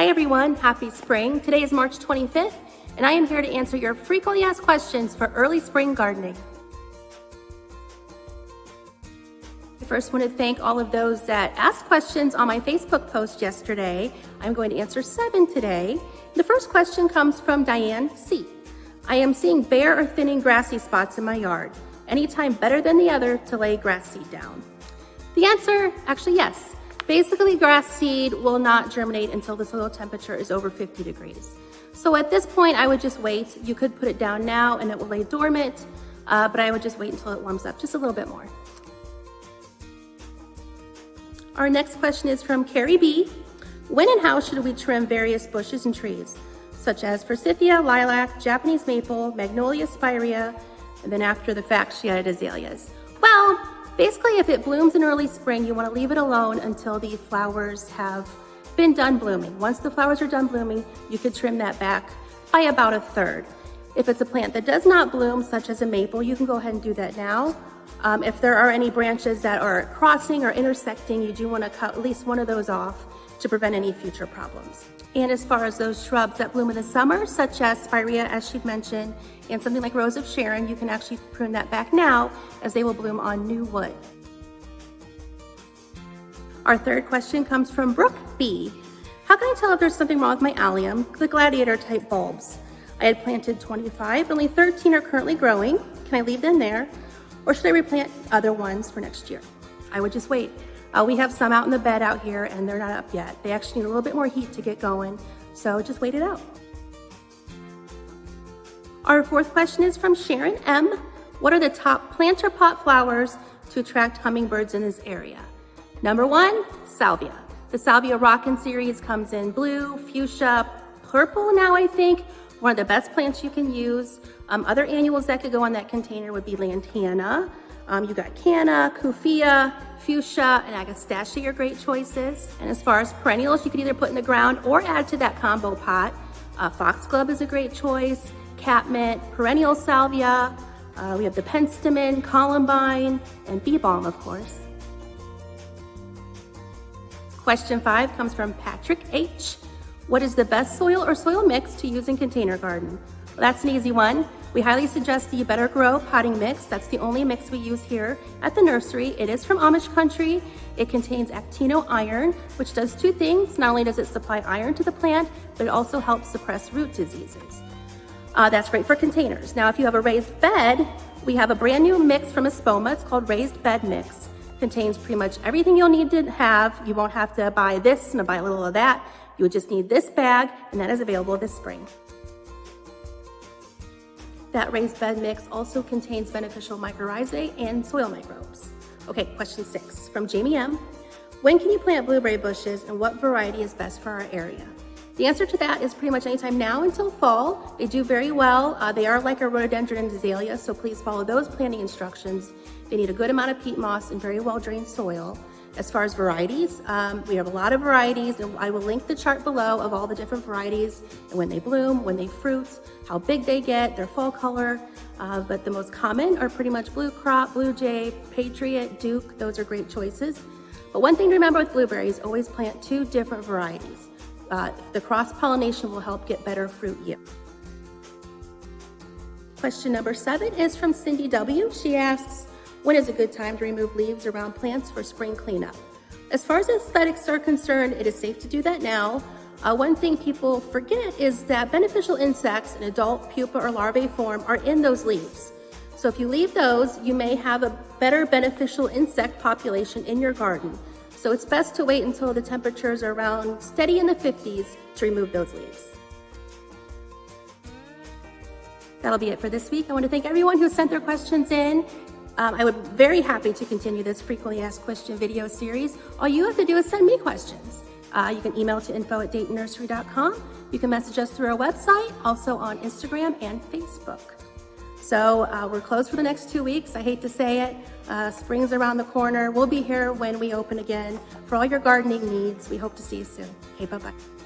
Hi everyone, happy spring. Today is March 25th, and I am here to answer your frequently asked questions for early spring gardening. I first want to thank all of those that asked questions on my Facebook post yesterday. I'm going to answer 7 today. The first question comes from Diane C. I am seeing bare or thinning grassy spots in my yard. Any time better than the other to lay grass seed down? The answer, actually yes. Basically, grass seed will not germinate until the soil temperature is over 50 degrees. So at this point, I would just wait. You could put it down now and it will lay dormant, but I would just wait until it warms up just a little bit more. Our next question is from Carrie B. When and how should we trim various bushes and trees, such as forsythia, lilac, Japanese maple, magnolia spirea, and then after the fact, she added azaleas? Well, basically, if it blooms in early spring, you want to leave it alone until the flowers have been done blooming. Once the flowers are done blooming, you could trim that back by about 1/3. If it's a plant that does not bloom, such as a maple, you can go ahead and do that now. If there are any branches that are crossing or intersecting, you do want to cut at least one of those off to prevent any future problems. And as far as those shrubs that bloom in the summer, such as spirea, as she mentioned, and something like Rose of Sharon, you can actually prune that back now as they will bloom on new wood. Our third question comes from Brooke B. How can I tell if there's something wrong with my allium, the gladiator type bulbs? I had planted 25, only 13 are currently growing. Can I leave them there? Or should I replant other ones for next year? I would just wait. We have some out in the bed out here and they're not up yet. They actually need a little bit more heat to get going, so just wait it out. Our fourth question is from Sharon M. What are the top planter pot flowers to attract hummingbirds in this area? Number 1, salvia. The salvia rockin' series comes in blue, fuchsia, purple now I think. One of the best plants you can use. Other annuals that could go on that container would be lantana. You got canna, kufia, fuchsia, and agastache are great choices. And as far as perennials, you could either put in the ground or add to that combo pot. Foxglove is a great choice. Catmint, perennial salvia. We have the penstemon, columbine, and bee balm, of course. Question 5 comes from Patrick H. What is the best soil or soil mix to use in container garden? Well, that's an easy one. We highly suggest the Better Grow potting mix. That's the only mix we use here at the nursery. It is from Amish country. It contains actino iron, which does 2 things. Not only does it supply iron to the plant, but it also helps suppress root diseases. That's great for containers. Now, if you have a raised bed, we have a brand new mix from Espoma. It's called Raised Bed Mix. Contains pretty much everything you'll need to have. You won't have to buy this and buy a little of that. You would just need this bag, and that is available this spring. That raised bed mix also contains beneficial mycorrhizae and soil microbes. Okay, question 6 from Jamie M. When can you plant blueberry bushes and what variety is best for our area? The answer to that is pretty much anytime now until fall. They do very well. They are like a rhododendron and azalea, so please follow those planting instructions. They need a good amount of peat moss and very well drained soil. As far as varieties, we have a lot of varieties, and I will link the chart below of all the different varieties and when they bloom, when they fruit, how big they get, their fall color. But the most common are pretty much Blue Crop, Blue Jay, Patriot, Duke. Those are great choices. But one thing to remember with blueberries, always plant 2 different varieties. The cross-pollination will help get better fruit yield. Question number 7 is from Cindy W. She asks, when is a good time to remove leaves around plants for spring cleanup? As far as aesthetics are concerned, it is safe to do that now. One thing people forget is that beneficial insects in adult, pupa, or larvae form are in those leaves. So if you leave those, you may have a better beneficial insect population in your garden. So it's best to wait until the temperatures are around steady in the 50s to remove those leaves. That'll be it for this week. I want to thank everyone who sent their questions in. I would be very happy to continue this frequently asked question video series. All you have to do is send me questions. You can email to info@daytonnursery.com. You can message us through our website, also on Instagram and Facebook. So we're closed for the next 2 weeks. I hate to say it. Spring's around the corner. We'll be here when we open again for all your gardening needs. We hope to see you soon. Okay, bye-bye.